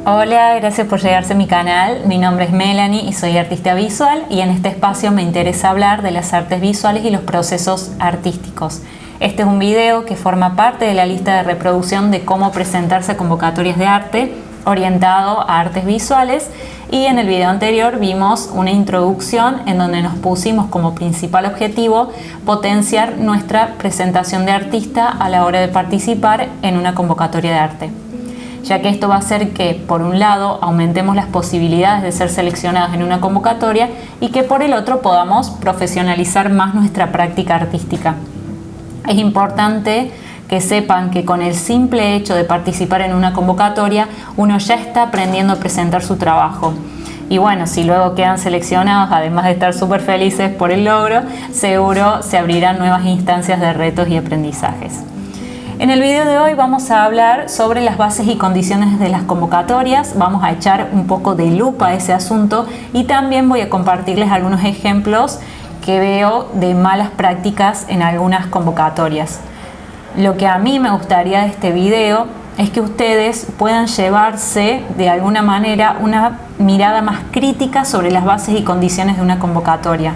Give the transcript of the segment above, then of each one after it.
Hola, gracias por llegarse a mi canal. Mi nombre es Melanie y soy artista visual y en este espacio me interesa hablar de las artes visuales y los procesos artísticos. Este es un video que forma parte de la lista de reproducción de cómo presentarse a convocatorias de arte orientado a artes visuales, y en el video anterior vimos una introducción en donde nos pusimos como principal objetivo potenciar nuestra presentación de artista a la hora de participar en una convocatoria de arte, ya que esto va a hacer que, por un lado, aumentemos las posibilidades de ser seleccionados en una convocatoria y que, por el otro, podamos profesionalizar más nuestra práctica artística. Es importante que sepan que con el simple hecho de participar en una convocatoria, uno ya está aprendiendo a presentar su trabajo. Y bueno, si luego quedan seleccionados, además de estar súper felices por el logro, seguro se abrirán nuevas instancias de retos y aprendizajes. En el video de hoy vamos a hablar sobre las bases y condiciones de las convocatorias, vamos a echar un poco de lupa a ese asunto y también voy a compartirles algunos ejemplos que veo de malas prácticas en algunas convocatorias. Lo que a mí me gustaría de este video es que ustedes puedan llevarse de alguna manera una mirada más crítica sobre las bases y condiciones de una convocatoria.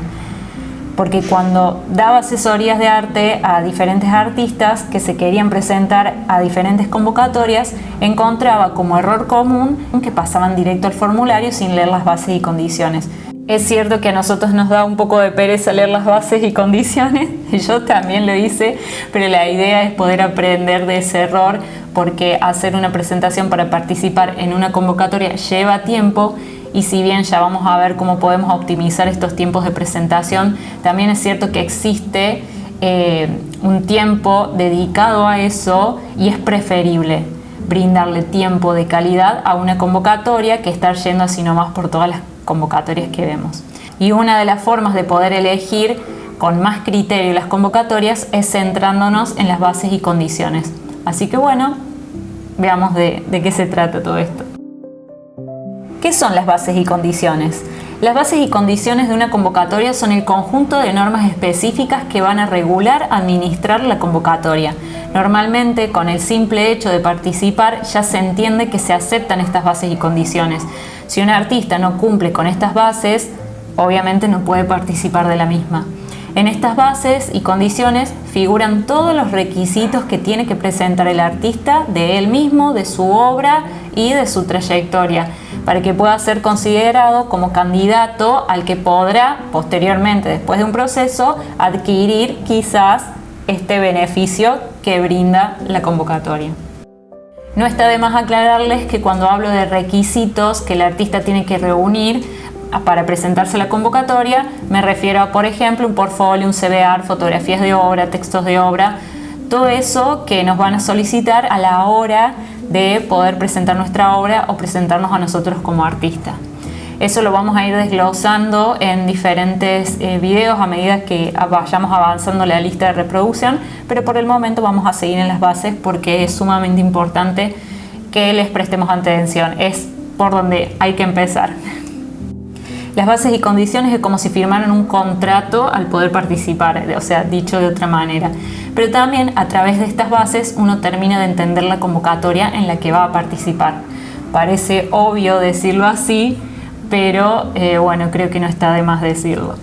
Porque cuando daba asesorías de arte a diferentes artistas que se querían presentar a diferentes convocatorias, encontraba como error común que pasaban directo al formulario sin leer las bases y condiciones. Es cierto que a nosotros nos da un poco de pereza leer las bases y condiciones, yo también lo hice, pero la idea es poder aprender de ese error, porque hacer una presentación para participar en una convocatoria lleva tiempo. Y si bien ya vamos a ver cómo podemos optimizar estos tiempos de presentación, también es cierto que existe un tiempo dedicado a eso y es preferible brindarle tiempo de calidad a una convocatoria que estar yendo así nomás por todas las convocatorias que vemos. Y una de las formas de poder elegir con más criterio las convocatorias es centrándonos en las bases y condiciones. Así que bueno, veamos de qué se trata todo esto. ¿Qué son las bases y condiciones? Las bases y condiciones de una convocatoria son el conjunto de normas específicas que van a regular, administrar la convocatoria. Normalmente, con el simple hecho de participar, ya se entiende que se aceptan estas bases y condiciones. Si un artista no cumple con estas bases, obviamente no puede participar de la misma. En estas bases y condiciones figuran todos los requisitos que tiene que presentar el artista de él mismo, de su obra y de su trayectoria, para que pueda ser considerado como candidato al que podrá posteriormente, después de un proceso, adquirir quizás este beneficio que brinda la convocatoria. No está de más aclararles que cuando hablo de requisitos que el artista tiene que reunir para presentarse a la convocatoria, me refiero a, por ejemplo, un portfolio, un CV-art, fotografías de obra, textos de obra, todo eso que nos van a solicitar a la hora de poder presentar nuestra obra o presentarnos a nosotros como artista. Eso lo vamos a ir desglosando en diferentes videos a medida que vayamos avanzando la lista de reproducción, pero por el momento vamos a seguir en las bases porque es sumamente importante que les prestemos atención, es por donde hay que empezar. Las bases y condiciones es como si firmaran un contrato al poder participar, o sea, dicho de otra manera. Pero también a través de estas bases uno termina de entender la convocatoria en la que va a participar. Parece obvio decirlo así, pero bueno, creo que no está de más decirlo.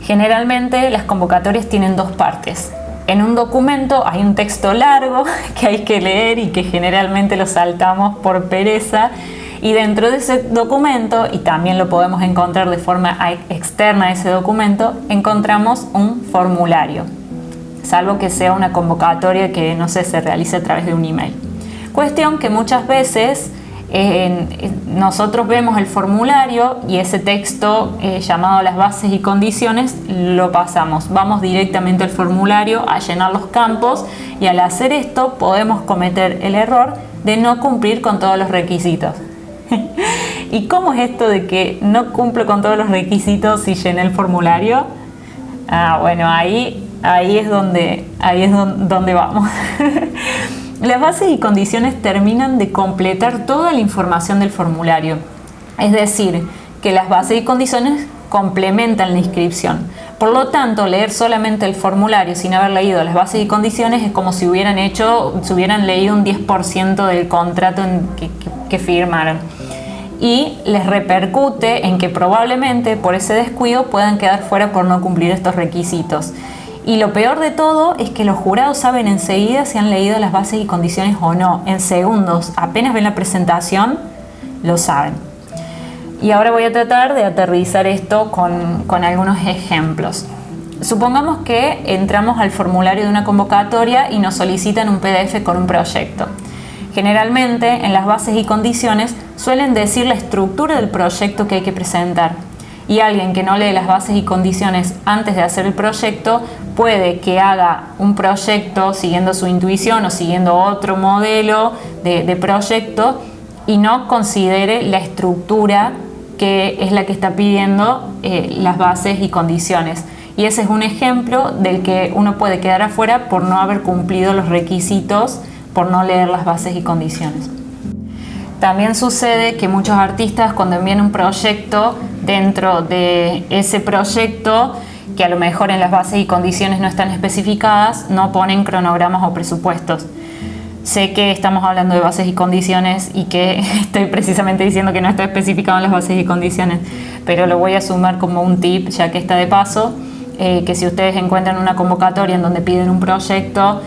Generalmente las convocatorias tienen dos partes. En un documento hay un texto largo que hay que leer y que generalmente lo saltamos por pereza. Y dentro de ese documento, y también lo podemos encontrar de forma externa a ese documento, encontramos un formulario, salvo que sea una convocatoria que, no sé, se realice a través de un email. Cuestión que muchas veces nosotros vemos el formulario y ese texto llamado las bases y condiciones lo pasamos. Vamos directamente al formulario a llenar los campos y al hacer esto podemos cometer el error de no cumplir con todos los requisitos. ¿Y cómo es esto de que no cumplo con todos los requisitos si llené el formulario? Bueno, ahí es donde vamos. Las bases y condiciones terminan de completar toda la información del formulario. Es decir, que las bases y condiciones complementan la inscripción. Por lo tanto, leer solamente el formulario sin haber leído las bases y condiciones es como si hubieran leído un 10% del contrato que firmaron. Y les repercute en que probablemente por ese descuido puedan quedar fuera por no cumplir estos requisitos. Y lo peor de todo es que los jurados saben enseguida si han leído las bases y condiciones o no. En segundos, apenas ven la presentación, lo saben. Y ahora voy a tratar de aterrizar esto con algunos ejemplos. Supongamos que entramos al formulario de una convocatoria y nos solicitan un PDF con un proyecto. Generalmente en las bases y condiciones suelen decir la estructura del proyecto que hay que presentar. Y alguien que no lee las bases y condiciones antes de hacer el proyecto puede que haga un proyecto siguiendo su intuición o siguiendo otro modelo de proyecto y no considere la estructura que es la que está pidiendo las bases y condiciones. Y ese es un ejemplo del que uno puede quedar afuera por no haber cumplido los requisitos, por no leer las bases y condiciones. También sucede que muchos artistas, cuando envían un proyecto, dentro de ese proyecto, que a lo mejor en las bases y condiciones no están especificadas, no ponen cronogramas o presupuestos. Sé que estamos hablando de bases y condiciones y que estoy precisamente diciendo que no está especificado en las bases y condiciones, pero lo voy a sumar como un tip, ya que está de paso, que si ustedes encuentran una convocatoria en donde piden un proyecto,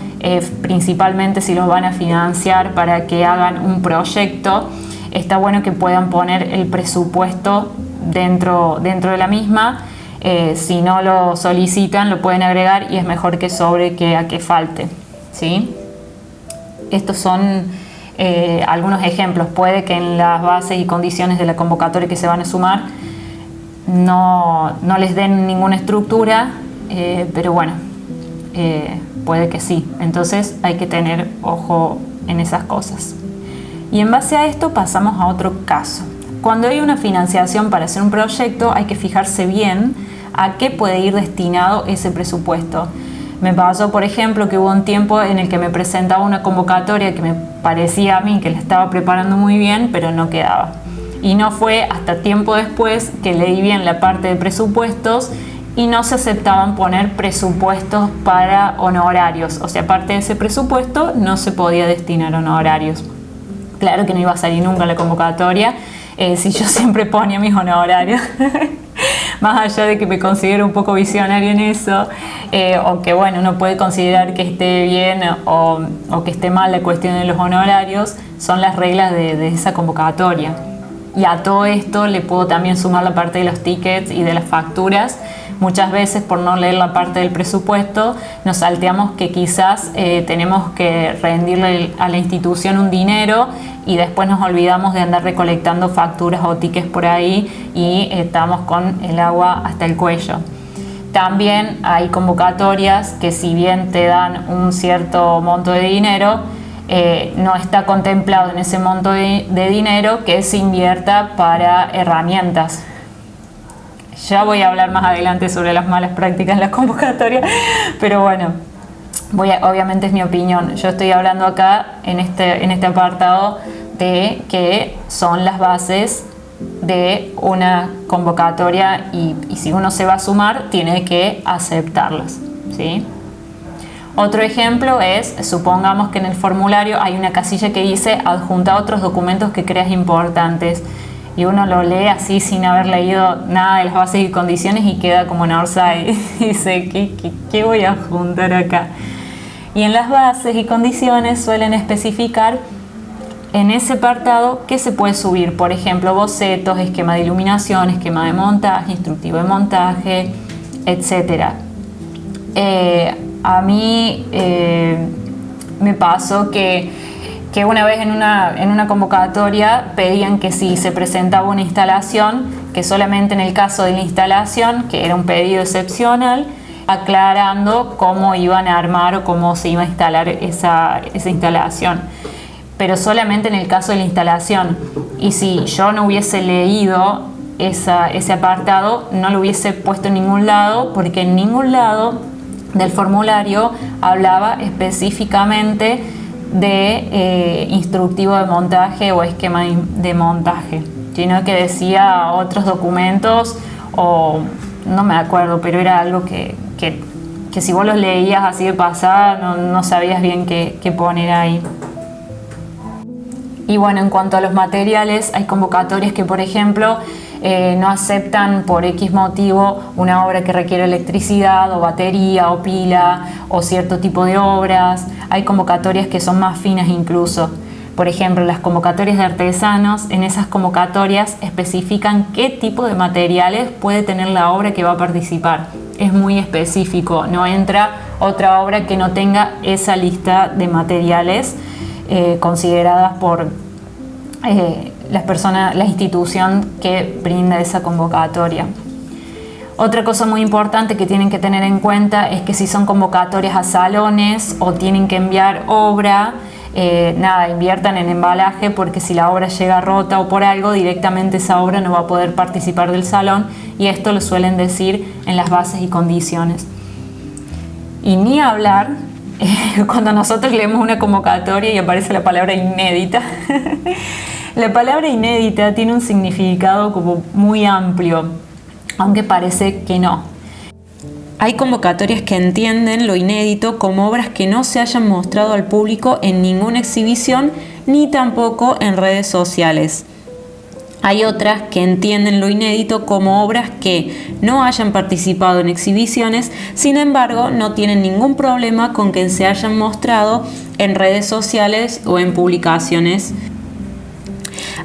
principalmente si los van a financiar para que hagan un proyecto, está bueno que puedan poner el presupuesto dentro de la misma. Si no lo solicitan, lo pueden agregar y es mejor que sobre que a que falte, ¿sí? Estos son algunos ejemplos. Puede que en las bases y condiciones de la convocatoria que se van a sumar no les den ninguna estructura, pero bueno, puede que sí. Entonces hay que tener ojo en esas cosas. Y en base a esto pasamos a otro caso. Cuando hay una financiación para hacer un proyecto, hay que fijarse bien a qué puede ir destinado ese presupuesto. Me pasó, por ejemplo, que hubo un tiempo en el que me presentaba una convocatoria que me parecía a mí que la estaba preparando muy bien, pero no quedaba. Y no fue hasta tiempo después que leí bien la parte de presupuestos y no se aceptaban poner presupuestos para honorarios. O sea, aparte de ese presupuesto no se podía destinar honorarios. Claro que no iba a salir nunca la convocatoria si yo siempre ponía mis honorarios. Más allá de que me considero un poco visionario en eso, o que bueno, uno puede considerar que esté bien o que esté mal la cuestión de los honorarios, son las reglas de esa convocatoria. Y a todo esto le puedo también sumar la parte de los tickets y de las facturas. Muchas veces, por no leer la parte del presupuesto, nos salteamos que quizás tenemos que rendirle a la institución un dinero y después nos olvidamos de andar recolectando facturas o tickets por ahí y estamos con el agua hasta el cuello. También hay convocatorias que, si bien te dan un cierto monto de dinero, no está contemplado en ese monto de dinero que se invierta para herramientas. Ya voy a hablar más adelante sobre las malas prácticas en la convocatoria, pero bueno, obviamente es mi opinión. Yo estoy hablando acá en este apartado de que son las bases de una convocatoria y si uno se va a sumar tiene que aceptarlas, ¿sí? Otro ejemplo es, supongamos que en el formulario hay una casilla que dice adjunta otros documentos que creas importantes. Y uno lo lee así sin haber leído nada de las bases y condiciones y queda como en outside. Y dice, ¿qué voy a juntar acá? Y en las bases y condiciones suelen especificar en ese apartado qué se puede subir. Por ejemplo, bocetos, esquema de iluminación, esquema de montaje, instructivo de montaje, etc. A mí me pasó que una vez en una convocatoria pedían que si se presentaba una instalación, que solamente en el caso de la instalación, que era un pedido excepcional, aclarando cómo iban a armar o cómo se iba a instalar esa instalación. Pero solamente en el caso de la instalación. Y si yo no hubiese leído ese apartado, no lo hubiese puesto en ningún lado, porque en ningún lado del formulario hablaba específicamente de instructivo de montaje o esquema de montaje, sino que decía otros documentos o no me acuerdo, pero era algo que si vos los leías así de pasada no sabías bien qué poner ahí. Y bueno, en cuanto a los materiales, hay convocatorias que, por ejemplo, no aceptan por X motivo una obra que requiere electricidad o batería o pila o cierto tipo de obras. Hay convocatorias que son más finas incluso. Por ejemplo, las convocatorias de artesanos, en esas convocatorias especifican qué tipo de materiales puede tener la obra que va a participar. Es muy específico, no entra otra obra que no tenga esa lista de materiales consideradas por la institución que brinda esa convocatoria. Otra cosa muy importante que tienen que tener en cuenta es que si son convocatorias a salones o tienen que enviar obra, inviertan en embalaje, porque si la obra llega rota o por algo, directamente esa obra no va a poder participar del salón, y esto lo suelen decir en las bases y condiciones. Y ni hablar cuando nosotros leemos una convocatoria y aparece la palabra inédita. La palabra inédita tiene un significado como muy amplio, aunque parece que no. Hay convocatorias que entienden lo inédito como obras que no se hayan mostrado al público en ninguna exhibición ni tampoco en redes sociales. Hay otras que entienden lo inédito como obras que no hayan participado en exhibiciones, sin embargo no tienen ningún problema con que se hayan mostrado en redes sociales o en publicaciones.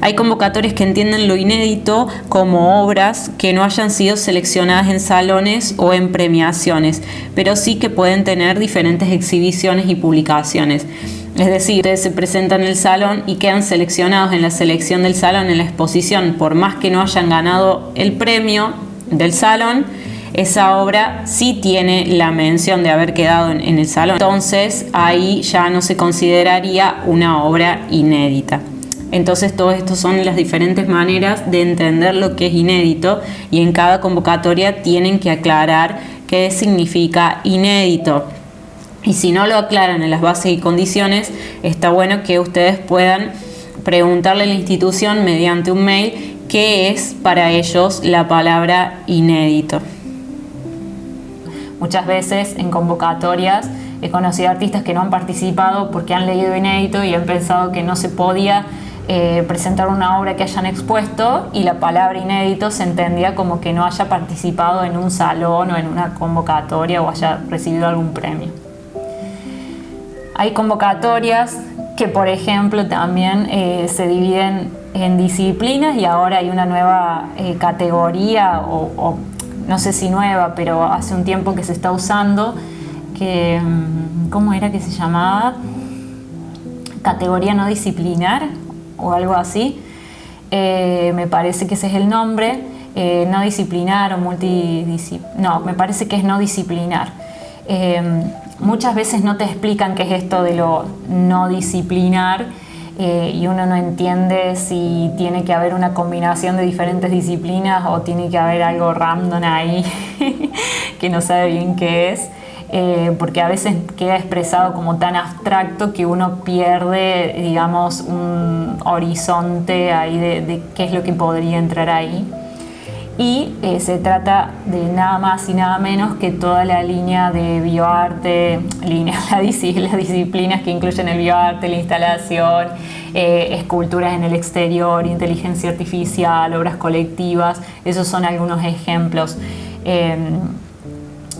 Hay convocatorias que entienden lo inédito como obras que no hayan sido seleccionadas en salones o en premiaciones, pero sí que pueden tener diferentes exhibiciones y publicaciones. Es decir, ustedes se presentan en el salón y quedan seleccionados en la selección del salón, en la exposición, por más que no hayan ganado el premio del salón, esa obra sí tiene la mención de haber quedado en el salón. Entonces ahí ya no se consideraría una obra inédita. Entonces, todo esto son las diferentes maneras de entender lo que es inédito, y en cada convocatoria tienen que aclarar qué significa inédito. Y si no lo aclaran en las bases y condiciones, está bueno que ustedes puedan preguntarle a la institución mediante un mail qué es para ellos la palabra inédito. Muchas veces en convocatorias he conocido artistas que no han participado porque han leído inédito y han pensado que no se podía presentar una obra que hayan expuesto, y la palabra inédito se entendía como que no haya participado en un salón o en una convocatoria o haya recibido algún premio. Hay convocatorias que, por ejemplo, también se dividen en disciplinas, y ahora hay una nueva categoría, o no sé si nueva, pero hace un tiempo que se está usando, que ¿cómo era que se llamaba? Categoría no disciplinar o algo así. Me parece que ese es el nombre, no disciplinar o multidisciplinar. No, me parece que es no disciplinar. Muchas veces no te explican qué es esto de lo no disciplinar, y uno no entiende si tiene que haber una combinación de diferentes disciplinas o tiene que haber algo random ahí que no sabe bien qué es. Porque a veces queda expresado como tan abstracto que uno pierde, digamos, un horizonte ahí de qué es lo que podría entrar ahí. Y se trata de nada más y nada menos que toda la línea de bioarte, las disciplinas que incluyen el bioarte, la instalación, esculturas en el exterior, inteligencia artificial, obras colectivas. Esos son algunos ejemplos.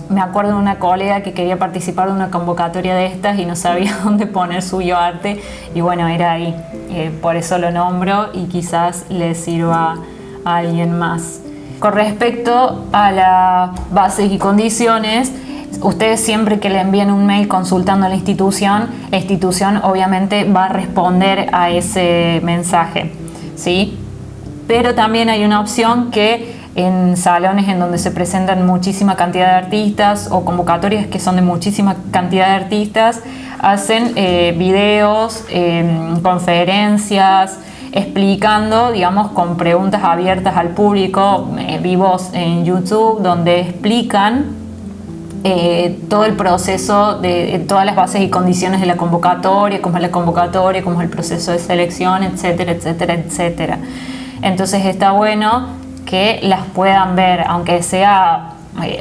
Me acuerdo de una colega que quería participar de una convocatoria de estas y no sabía dónde poner su bioarte, y bueno, era ahí. Por eso lo nombro y quizás le sirva a alguien más. Con respecto a las bases y condiciones, ustedes siempre que le envíen un mail consultando a la institución obviamente va a responder a ese mensaje, ¿sí? Pero también hay una opción que en salones en donde se presentan muchísima cantidad de artistas, o convocatorias que son de muchísima cantidad de artistas, hacen videos, conferencias, explicando, digamos, con preguntas abiertas al público, vivos en YouTube, donde explican todo el proceso de todas las bases y condiciones de la convocatoria, cómo es la convocatoria, cómo es el proceso de selección, etcétera, etcétera, etcétera. Entonces está bueno que las puedan ver, aunque sea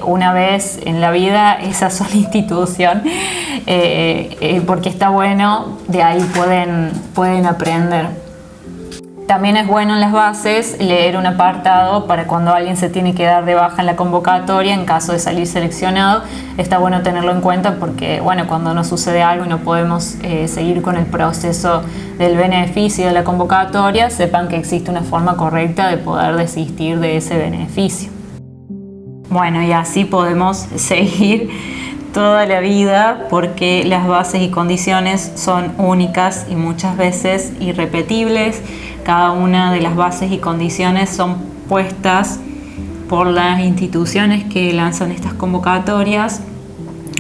una vez en la vida. Esa sola institución, porque está bueno, de ahí pueden aprender. También es bueno en las bases leer un apartado para cuando alguien se tiene que dar de baja en la convocatoria en caso de salir seleccionado. Está bueno tenerlo en cuenta porque, bueno, cuando nos sucede algo y no podemos seguir con el proceso del beneficio de la convocatoria, sepan que existe una forma correcta de poder desistir de ese beneficio. Bueno, y así podemos seguir toda la vida porque las bases y condiciones son únicas y muchas veces irrepetibles. Cada una de las bases y condiciones son puestas por las instituciones que lanzan estas convocatorias,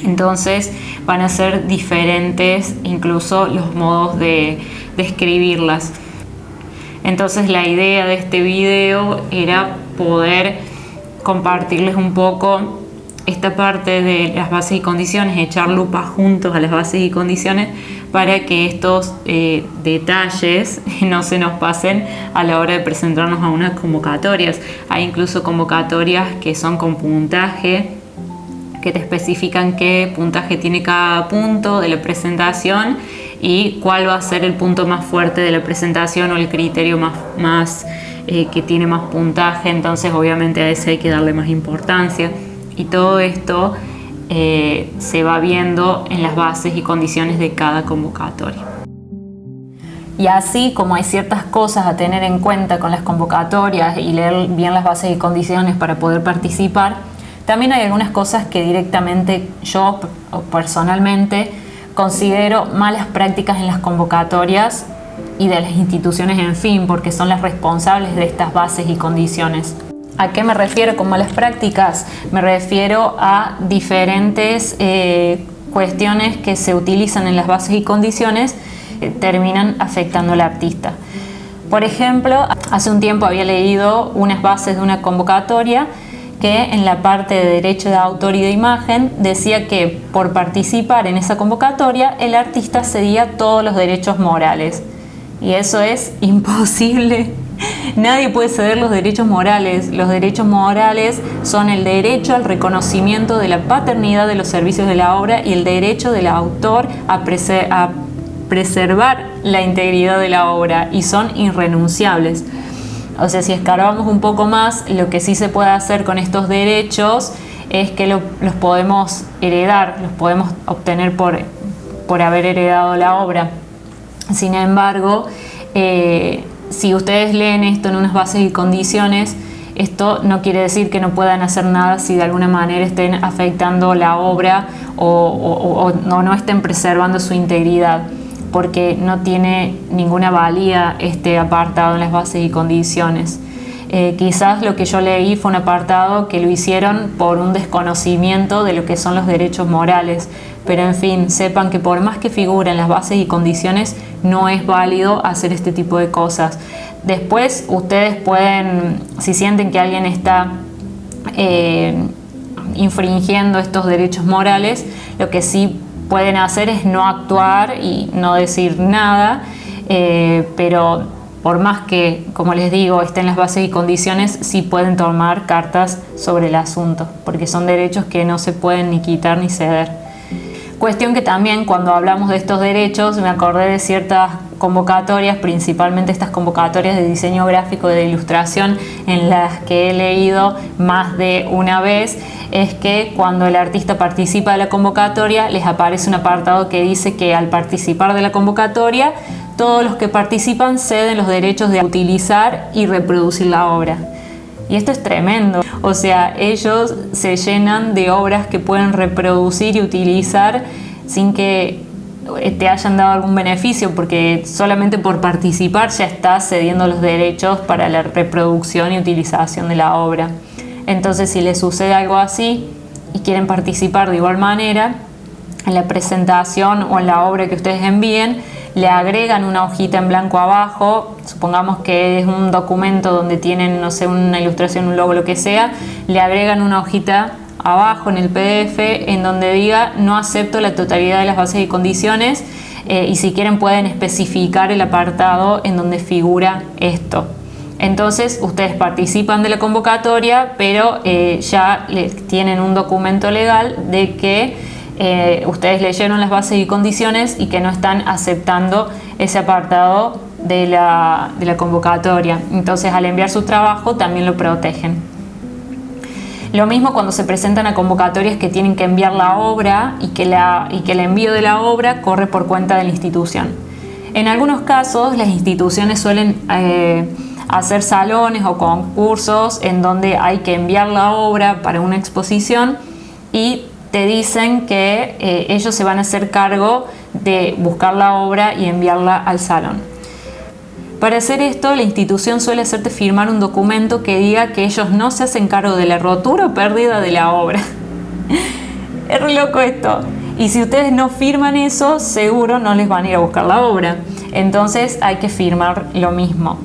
entonces van a ser diferentes incluso los modos de escribirlas. Entonces la idea de este video era poder compartirles un poco esta parte de las bases y condiciones, echar lupa juntos a las bases y condiciones para que estos detalles no se nos pasen a la hora de presentarnos a unas convocatorias. Hay incluso convocatorias que son con puntaje, que te especifican qué puntaje tiene cada punto de la presentación y cuál va a ser el punto más fuerte de la presentación o el criterio más que tiene más puntaje. Entonces obviamente a ese hay que darle más importancia. Y todo esto se va viendo en las bases y condiciones de cada convocatoria. Y así como hay ciertas cosas a tener en cuenta con las convocatorias y leer bien las bases y condiciones para poder participar, también hay algunas cosas que directamente yo personalmente considero malas prácticas en las convocatorias y de las instituciones en fin, porque son las responsables de estas bases y condiciones. ¿A qué me refiero con malas prácticas? Me refiero a diferentes cuestiones que se utilizan en las bases y condiciones que terminan afectando al artista. Por ejemplo, hace un tiempo había leído unas bases de una convocatoria que en la parte de derecho de autor y de imagen decía que por participar en esa convocatoria el artista cedía todos los derechos morales. Y eso es imposible. Nadie puede ceder los derechos morales. Los derechos morales son el derecho al reconocimiento de la paternidad de los servicios de la obra y el derecho del autor a preservar la integridad de la obra, y son irrenunciables. O sea, si escarbamos un poco más, lo que sí se puede hacer con estos derechos es que los podemos heredar, los podemos obtener por haber heredado la obra. Sin embargo, si ustedes leen esto en unas bases y condiciones, esto no quiere decir que no puedan hacer nada si de alguna manera estén afectando la obra o no estén preservando su integridad, porque no tiene ninguna valía este apartado en las bases y condiciones. Quizás lo que yo leí fue un apartado que lo hicieron por un desconocimiento de lo que son los derechos morales, pero en fin, sepan que por más que figura en las bases y condiciones, no es válido hacer este tipo de cosas. Después ustedes pueden, si sienten que alguien está infringiendo estos derechos morales, lo que sí pueden hacer es no actuar y no decir nada, pero por más que, como les digo, estén las bases y condiciones, sí pueden tomar cartas sobre el asunto, porque son derechos que no se pueden ni quitar ni ceder. Cuestión que también cuando hablamos de estos derechos me acordé de ciertas convocatorias, principalmente estas convocatorias de diseño gráfico y de ilustración en las que he leído más de una vez, es que cuando el artista participa de la convocatoria les aparece un apartado que dice que al participar de la convocatoria todos los que participan ceden los derechos de utilizar y reproducir la obra. Y esto es tremendo. O sea, ellos se llenan de obras que pueden reproducir y utilizar sin que te hayan dado algún beneficio, porque solamente por participar ya estás cediendo los derechos para la reproducción y utilización de la obra. Entonces, si les sucede algo así y quieren participar de igual manera, en la presentación o en la obra que ustedes envíen, le agregan una hojita en blanco abajo, supongamos que es un documento donde tienen, no sé, una ilustración, un logo, lo que sea, le agregan una hojita abajo en el PDF en donde diga no acepto la totalidad de las bases y condiciones, y si quieren pueden especificar el apartado en donde figura esto. Entonces ustedes participan de la convocatoria, pero ya tienen un documento legal de que ustedes leyeron las bases y condiciones y que no están aceptando ese apartado de la convocatoria. Entonces, al enviar su trabajo también lo protegen. Lo mismo cuando se presentan a convocatorias que tienen que enviar la obra y que el envío de la obra corre por cuenta de la institución. En algunos casos, las instituciones suelen hacer salones o concursos en donde hay que enviar la obra para una exposición y te dicen que ellos se van a hacer cargo de buscar la obra y enviarla al salón. Para hacer esto, la institución suele hacerte firmar un documento que diga que ellos no se hacen cargo de la rotura o pérdida de la obra. Es re loco esto. Y si ustedes no firman eso, seguro no les van a ir a buscar la obra. Entonces hay que firmar lo mismo.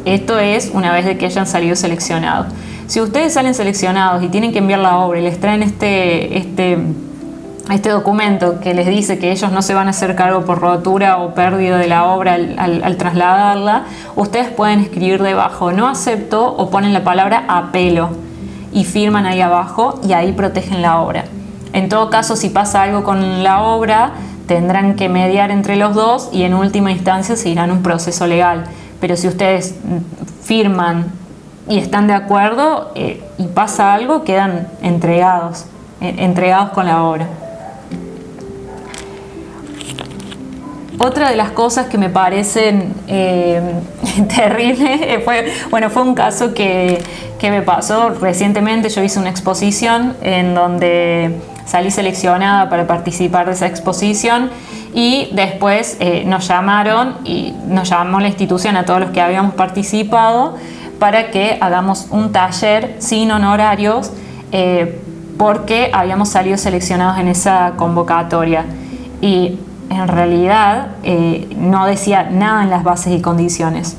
Esto es una vez de que hayan salido seleccionados. Si ustedes salen seleccionados y tienen que enviar la obra y les traen este documento que les dice que ellos no se van a hacer cargo por rotura o pérdida de la obra al trasladarla, ustedes pueden escribir debajo no acepto o ponen la palabra apelo y firman ahí abajo y ahí protegen la obra. En todo caso, si pasa algo con la obra, tendrán que mediar entre los dos y en última instancia seguirán un proceso legal. Pero si ustedes firman y están de acuerdo y pasa algo, quedan entregados con la obra. Otra de las cosas que me parecen terribles fue un caso que me pasó recientemente. Yo hice una exposición en donde salí seleccionada para participar de esa exposición y después nos llamaron y nos llamó la institución a todos los que habíamos participado para que hagamos un taller sin honorarios porque habíamos salido seleccionados en esa convocatoria. Y en realidad no decía nada en las bases y condiciones.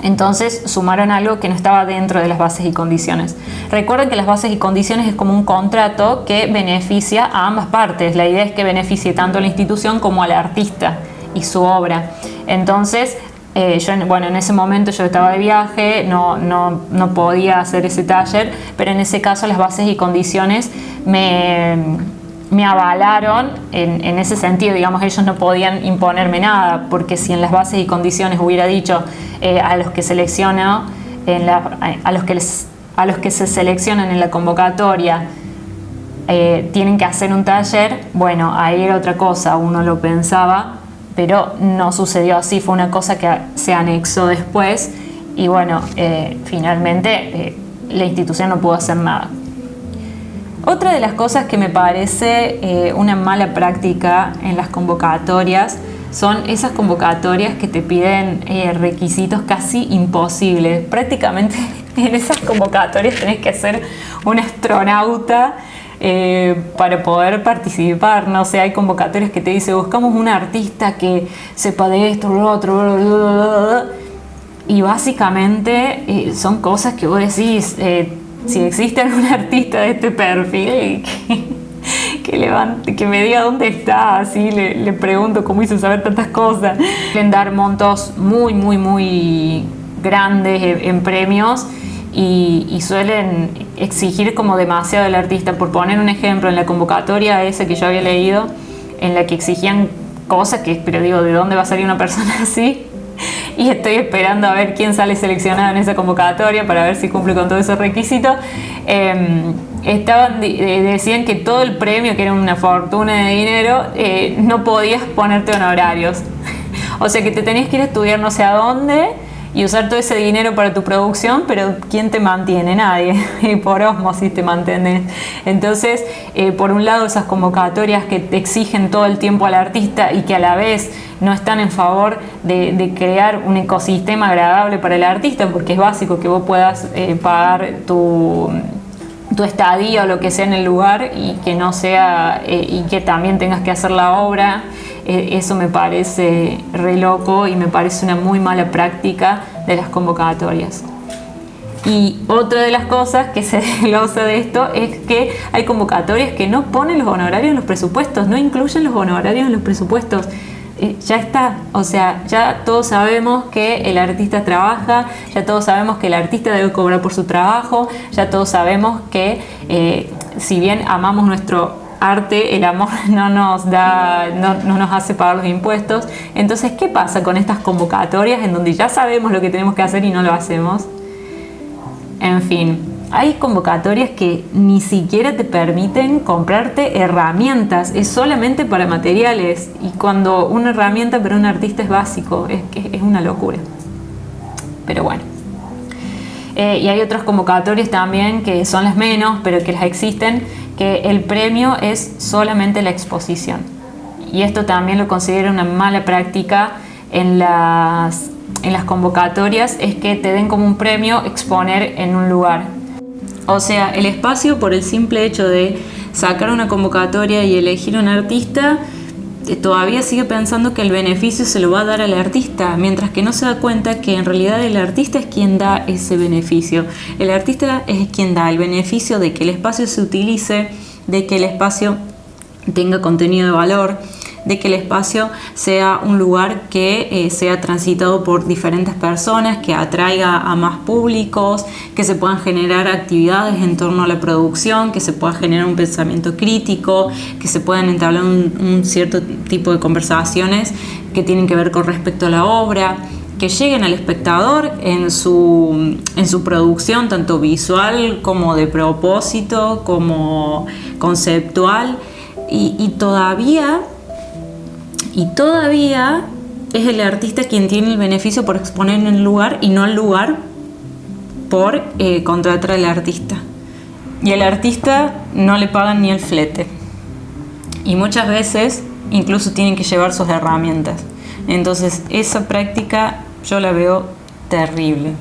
Entonces sumaron algo que no estaba dentro de las bases y condiciones. Recuerden que las bases y condiciones es como un contrato que beneficia a ambas partes. La idea es que beneficie tanto a la institución como al artista y su obra. Entonces, en ese momento yo estaba de viaje, no podía hacer ese taller, pero en ese caso las bases y condiciones me avalaron en ese sentido. Digamos, ellos no podían imponerme nada, porque si en las bases y condiciones hubiera dicho a los que selecciono, a los que se seleccionan en la convocatoria tienen que hacer un taller, bueno, ahí era otra cosa, uno lo pensaba, pero no sucedió así, fue una cosa que se anexó después y bueno, finalmente la institución no pudo hacer nada. Otra de las cosas que me parece una mala práctica en las convocatorias son esas convocatorias que te piden requisitos casi imposibles. Prácticamente en esas convocatorias tenés que ser un astronauta para poder participar. No sé, hay convocatorias que te dicen buscamos un artista que sepa de esto, lo otro, bla, bla, bla, y básicamente son cosas que vos decís, si existe algún artista de este perfil que me diga dónde está, así le pregunto cómo hizo saber tantas cosas. Suelen dar montos muy, muy, muy grandes en premios y suelen exigir como demasiado del artista. Por poner un ejemplo, en la convocatoria esa que yo había leído, en la que exigían cosas pero digo, ¿de dónde va a salir una persona así? Y estoy esperando a ver quién sale seleccionado en esa convocatoria para ver si cumple con todos esos requisitos. Decían que todo el premio, que era una fortuna de dinero, no podías ponerte honorarios. O sea que te tenías que ir a estudiar no sé a dónde y usar todo ese dinero para tu producción, pero ¿quién te mantiene? Nadie. Y por ósmosis te mantienes. Entonces, por un lado, esas convocatorias que te exigen todo el tiempo al artista y que a la vez no están en favor de crear un ecosistema agradable para el artista, porque es básico que vos puedas pagar tu estadía o lo que sea en el lugar y que no sea y que también tengas que hacer la obra. Eso me parece re loco y me parece una muy mala práctica de las convocatorias. Y otra de las cosas que se desglosa de esto es que hay convocatorias que no ponen los honorarios en los presupuestos, no incluyen los honorarios en los presupuestos. ya está, o sea, ya todos sabemos que el artista trabaja, ya todos sabemos que el artista debe cobrar por su trabajo, ya todos sabemos que si bien amamos nuestro arte, el amor no nos hace pagar los impuestos. Entonces, ¿qué pasa con estas convocatorias en donde ya sabemos lo que tenemos que hacer y no lo hacemos? En fin, hay convocatorias que ni siquiera te permiten comprarte herramientas, es solamente para materiales, y cuando una herramienta para un artista es básico, es una locura. Pero bueno. Y hay otras convocatorias también que son las menos, pero que las existen, que el premio es solamente la exposición. Y esto también lo considero una mala práctica en las convocatorias, es que te den como un premio exponer en un lugar. O sea, el espacio, por el simple hecho de sacar una convocatoria y elegir un artista, todavía sigue pensando que el beneficio se lo va a dar al artista, mientras que no se da cuenta que en realidad el artista es quien da ese beneficio. El artista es quien da el beneficio de que el espacio se utilice, de que el espacio tenga contenido de valor, de que el espacio sea un lugar que sea transitado por diferentes personas, que atraiga a más públicos, que se puedan generar actividades en torno a la producción, que se pueda generar un pensamiento crítico, que se puedan entablar un cierto tipo de conversaciones que tienen que ver con respecto a la obra, que lleguen al espectador en su producción, tanto visual como de propósito, como conceptual, y todavía es el artista quien tiene el beneficio por exponer en el lugar y no el lugar por contratar al artista. Y al artista no le pagan ni el flete. Y muchas veces incluso tienen que llevar sus herramientas. Entonces esa práctica yo la veo terrible.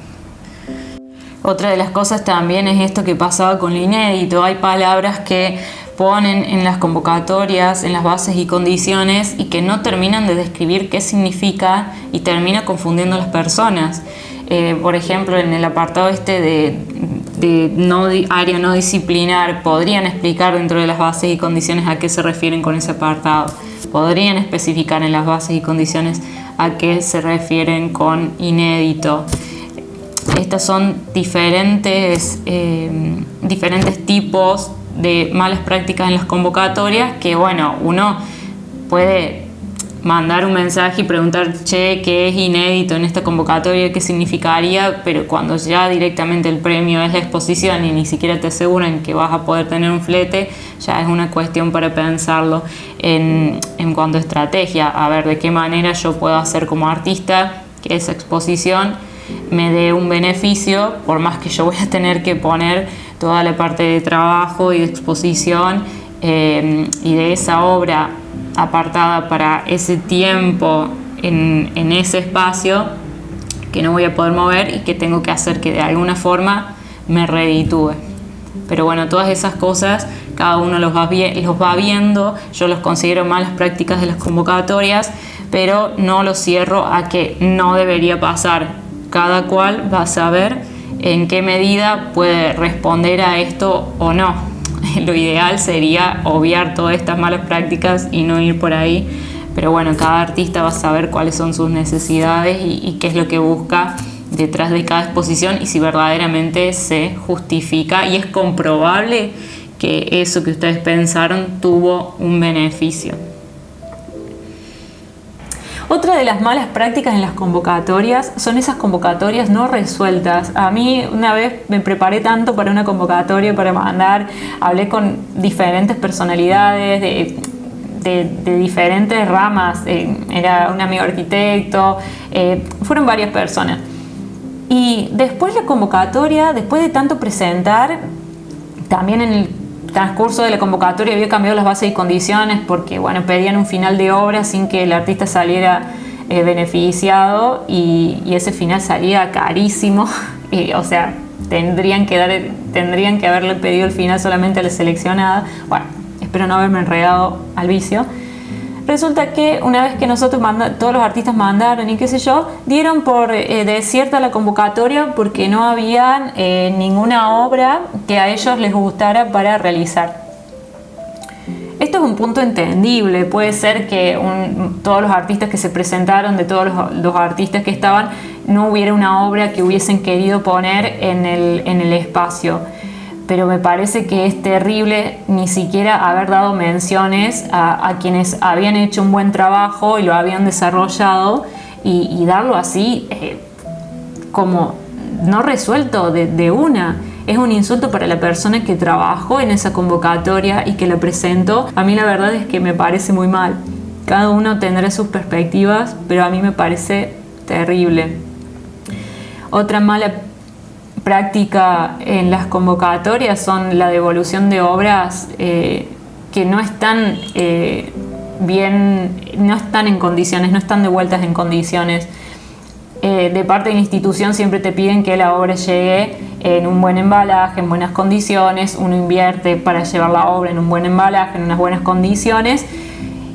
Otra de las cosas también es esto que pasaba con lo inédito. Hay palabras que ponen en las convocatorias, en las bases y condiciones, y que no terminan de describir qué significa y termina confundiendo a las personas. Por ejemplo, en el apartado de área no disciplinar, podrían explicar dentro de las bases y condiciones a qué se refieren con ese apartado. Podrían especificar en las bases y condiciones a qué se refieren con inédito. Estas son diferentes tipos de malas prácticas en las convocatorias que, bueno, uno puede mandar un mensaje y preguntar, che, ¿qué es inédito en esta convocatoria? ¿Qué significaría? Pero cuando ya directamente el premio es la exposición y ni siquiera te aseguran que vas a poder tener un flete, ya es una cuestión para pensarlo en cuanto a estrategia. A ver, ¿de qué manera yo puedo hacer como artista que esa exposición me dé un beneficio, por más que yo voy a tener que poner toda la parte de trabajo y de exposición y de esa obra apartada para ese tiempo en ese espacio que no voy a poder mover y que tengo que hacer que de alguna forma me reditúe? Pero bueno, todas esas cosas cada uno los va viendo. Yo los considero malas prácticas de las convocatorias, pero no los cierro a que no debería pasar. Cada cual va a saber en qué medida puede responder a esto o no. Lo ideal sería obviar todas estas malas prácticas y no ir por ahí, pero bueno, cada artista va a saber cuáles son sus necesidades y qué es lo que busca detrás de cada exposición, y si verdaderamente se justifica y es comprobable que eso que ustedes pensaron tuvo un beneficio. Otra de las malas prácticas en las convocatorias son esas convocatorias no resueltas. A mí una vez me preparé tanto para una convocatoria para mandar, hablé con diferentes personalidades de diferentes ramas, era un amigo arquitecto, fueron varias personas. Y después la convocatoria, después de tanto presentar, también en el transcurso de la convocatoria había cambiado las bases y condiciones porque, bueno, pedían un final de obra sin que el artista saliera beneficiado, y ese final salía carísimo. O sea, tendrían que haberle pedido el final solamente a la seleccionada. Bueno, espero no haberme enredado al vicio. Resulta que una vez que nosotros todos los artistas mandaron y qué sé yo, dieron por desierta la convocatoria porque no había ninguna obra que a ellos les gustara para realizar. Esto es un punto entendible. Puede ser que todos los artistas que se presentaron, de todos los artistas que estaban, no hubiera una obra que hubiesen querido poner en el espacio. Pero me parece que es terrible ni siquiera haber dado menciones a quienes habían hecho un buen trabajo y lo habían desarrollado, y darlo así como no resuelto de una. Es un insulto para la persona que trabajó en esa convocatoria y que la presentó. A mí la verdad es que me parece muy mal. Cada uno tendrá sus perspectivas, pero a mí me parece terrible. Otra mala práctica en las convocatorias son la devolución de obras que no están no están en condiciones, no están devueltas en condiciones. De parte de la institución siempre te piden que la obra llegue en un buen embalaje, en buenas condiciones. Uno invierte para llevar la obra en un buen embalaje, en unas buenas condiciones,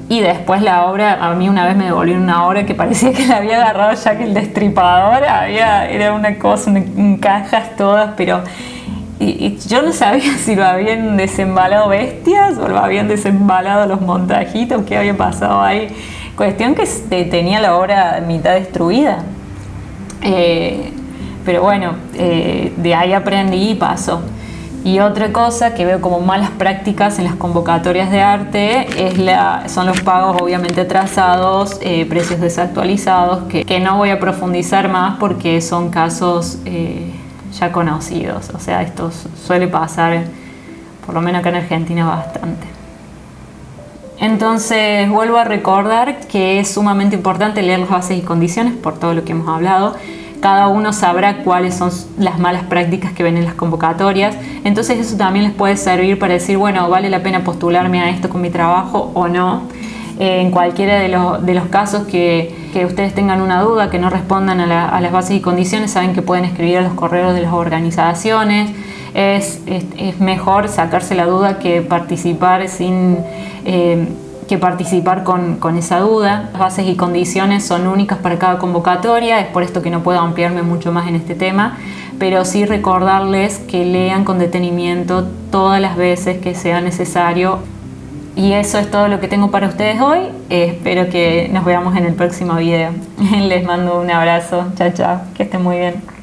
y después la obra, a mí una vez me devolvieron una obra que parecía que la había agarrado ya que el destripador, era una cosa, en cajas todas, pero y yo no sabía si lo habían desembalado bestias o lo habían desembalado los montajitos, qué había pasado ahí. Cuestión que tenía la obra mitad destruida. Pero bueno, de ahí aprendí y pasó. Y otra cosa que veo como malas prácticas en las convocatorias de arte son los pagos obviamente atrasados, precios desactualizados, que no voy a profundizar más porque son casos ya conocidos. O sea, esto suele pasar, por lo menos acá en Argentina, bastante. Entonces vuelvo a recordar que es sumamente importante leer las bases y condiciones por todo lo que hemos hablado. Cada uno sabrá cuáles son las malas prácticas que ven en las convocatorias. Entonces eso también les puede servir para decir, bueno, ¿vale la pena postularme a esto con mi trabajo o no? En cualquiera de los casos que ustedes tengan una duda, que no respondan a las bases y condiciones, saben que pueden escribir a los correos de las organizaciones. Es mejor sacarse la duda que participar con esa duda. Las bases y condiciones son únicas para cada convocatoria, es por esto que no puedo ampliarme mucho más en este tema, pero sí recordarles que lean con detenimiento todas las veces que sea necesario. Y eso es todo lo que tengo para ustedes hoy. Espero que nos veamos en el próximo video. Les mando un abrazo. Chao, chao. Que estén muy bien.